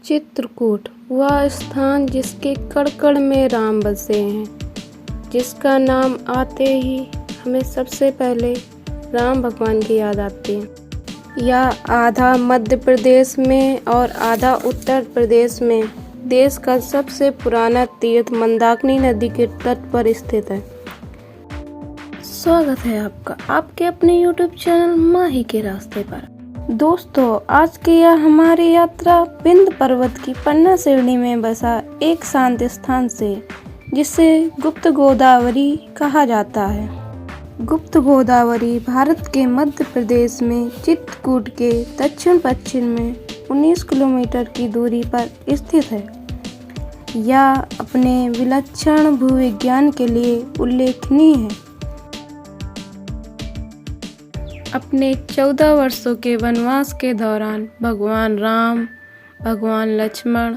चित्रकूट वह स्थान जिसके कण-कण में राम बसे हैं, जिसका नाम आते ही हमें सबसे पहले राम भगवान की याद आती है। यह आधा मध्य प्रदेश में और आधा उत्तर प्रदेश में देश का सबसे पुराना तीर्थ मंदाकिनी नदी के तट पर स्थित है। स्वागत है आपका आपके अपने YouTube चैनल माही के रास्ते पर। दोस्तों, आज की यह हमारी यात्रा विंध्य पर्वत की पन्ना श्रेणी में बसा एक शांत स्थान से, जिसे गुप्त गोदावरी कहा जाता है। गुप्त गोदावरी भारत के मध्य प्रदेश में चित्रकूट के दक्षिण पश्चिम में 19 किलोमीटर की दूरी पर स्थित है। यह अपने विलक्षण भूविज्ञान के लिए उल्लेखनीय है। अपने 14 वर्षों के वनवास के दौरान भगवान राम, भगवान लक्ष्मण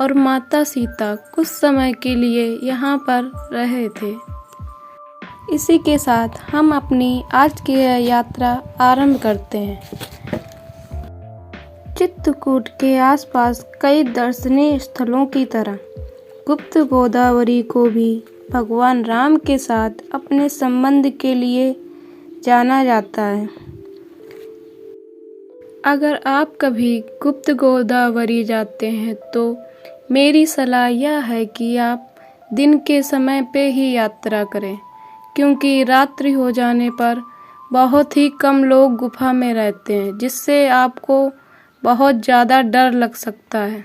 और माता सीता कुछ समय के लिए यहाँ पर रहे थे। इसी के साथ हम अपनी आज की यात्रा आरंभ करते हैं। चित्रकूट के आसपास कई दर्शनीय स्थलों की तरह गुप्त गोदावरी को भी भगवान राम के साथ अपने संबंध के लिए जाना जाता है। अगर आप कभी गुप्त गोदावरी जाते हैं तो मेरी सलाह यह है कि आप दिन के समय पे ही यात्रा करें, क्योंकि रात्रि हो जाने पर बहुत ही कम लोग गुफा में रहते हैं, जिससे आपको बहुत ज़्यादा डर लग सकता है।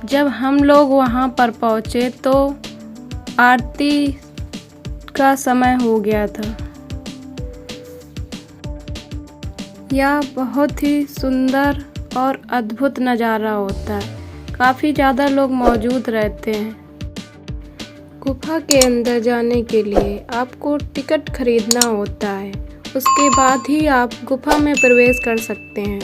जब हम लोग वहाँ पर पहुँचे तो आरती का समय हो गया था। यह बहुत ही सुंदर और अद्भुत नज़ारा होता है। काफ़ी ज़्यादा लोग मौजूद रहते हैं। गुफा के अंदर जाने के लिए आपको टिकट खरीदना होता है, उसके बाद ही आप गुफा में प्रवेश कर सकते हैं।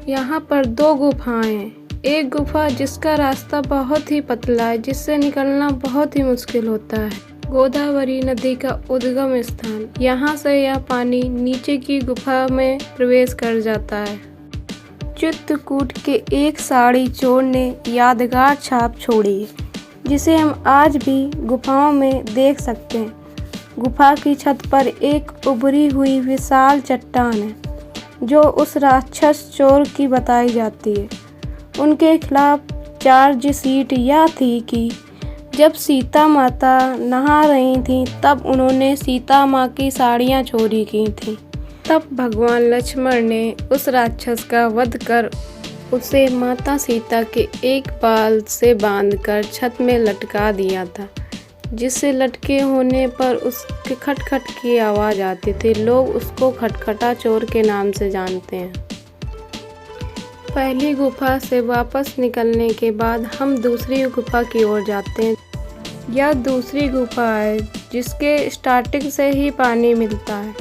यहाँ पर 2 गुफाएं हैं। एक गुफा जिसका रास्ता बहुत ही पतला है, जिससे निकलना बहुत ही मुश्किल होता है। गोदावरी नदी का उद्गम स्थान, यहाँ से यह पानी नीचे की गुफा में प्रवेश कर जाता है। चित्रकूट के एक साड़ी चोर ने यादगार छाप छोड़ी है, जिसे हम आज भी गुफाओं में देख सकते हैं। गुफा की छत पर एक उभरी हुई विशाल चट्टान है, जो उस राक्षस चोर की बताई जाती है। उनके खिलाफ चार्ज शीट यह थी कि जब सीता माता नहा रही थीं, तब उन्होंने सीता माँ की साड़ियाँ चोरी की थीं। तब भगवान लक्ष्मण ने उस राक्षस का वध कर उसे माता सीता के एक बाल से बांधकर छत में लटका दिया था, जिससे लटके होने पर उसके खटखट की आवाज़ आती थी। लोग उसको खटखटा चोर के नाम से जानते हैं। पहली गुफा से वापस निकलने के बाद हम दूसरी गुफा की ओर जाते हैं। यह दूसरी गुफा है, जिसके स्टार्टिंग से ही पानी मिलता है।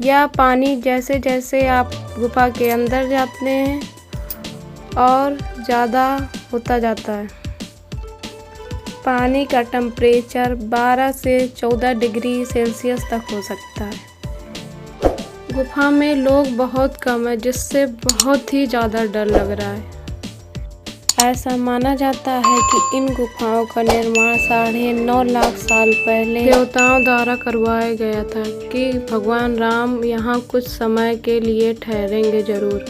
यह पानी जैसे जैसे आप गुफा के अंदर जाते हैं और ज़्यादा होता जाता है। पानी का टेम्परेचर 12 से 14 डिग्री सेल्सियस तक हो सकता है। गुफा में लोग बहुत कम है, जिससे बहुत ही ज़्यादा डर लग रहा है। ऐसा माना जाता है कि इन गुफाओं का निर्माण 9.5 लाख साल पहले देवताओं द्वारा करवाया गया था, कि भगवान राम यहाँ कुछ समय के लिए ठहरेंगे जरूर।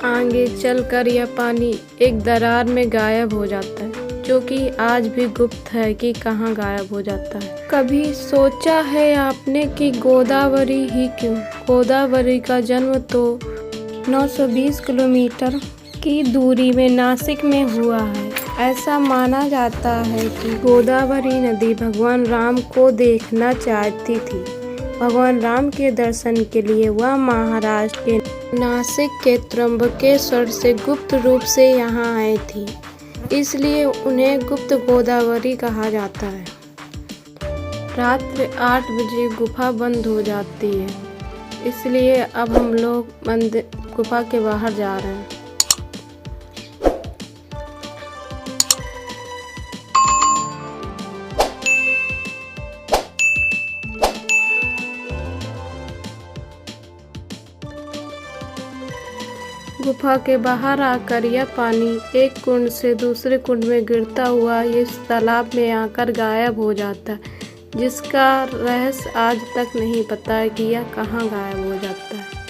आगे चलकर यह पानी एक दरार में गायब हो जाता है, जो कि आज भी गुप्त है कि कहाँ गायब हो जाता है। कभी सोचा है आपने कि गोदावरी ही क्यों? गोदावरी का जन्म तो 920 किलोमीटर की दूरी में नासिक में हुआ है। ऐसा माना जाता है कि गोदावरी नदी भगवान राम को देखना चाहती थी। भगवान राम के दर्शन के लिए वह महाराष्ट्र के नासिक के त्र्यंबकेश्वर से गुप्त रूप से यहाँ आई थी, इसलिए उन्हें गुप्त गोदावरी कहा जाता है। रात्रि 8 बजे गुफा बंद हो जाती है, इसलिए अब हम लोग गुफा के बाहर जा रहे हैं। गुफा के बाहर आकर यह पानी एक कुंड से दूसरे कुंड में गिरता हुआ इस तालाब में आकर गायब हो जाता, जिसका रहस्य आज तक नहीं पता है कि यह कहाँ गायब हो जाता है।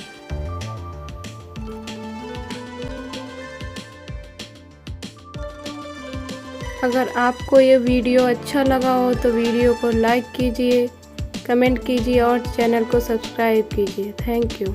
अगर आपको ये वीडियो अच्छा लगा हो तो वीडियो को लाइक कीजिए, कमेंट कीजिए और चैनल को सब्सक्राइब कीजिए। Thank you.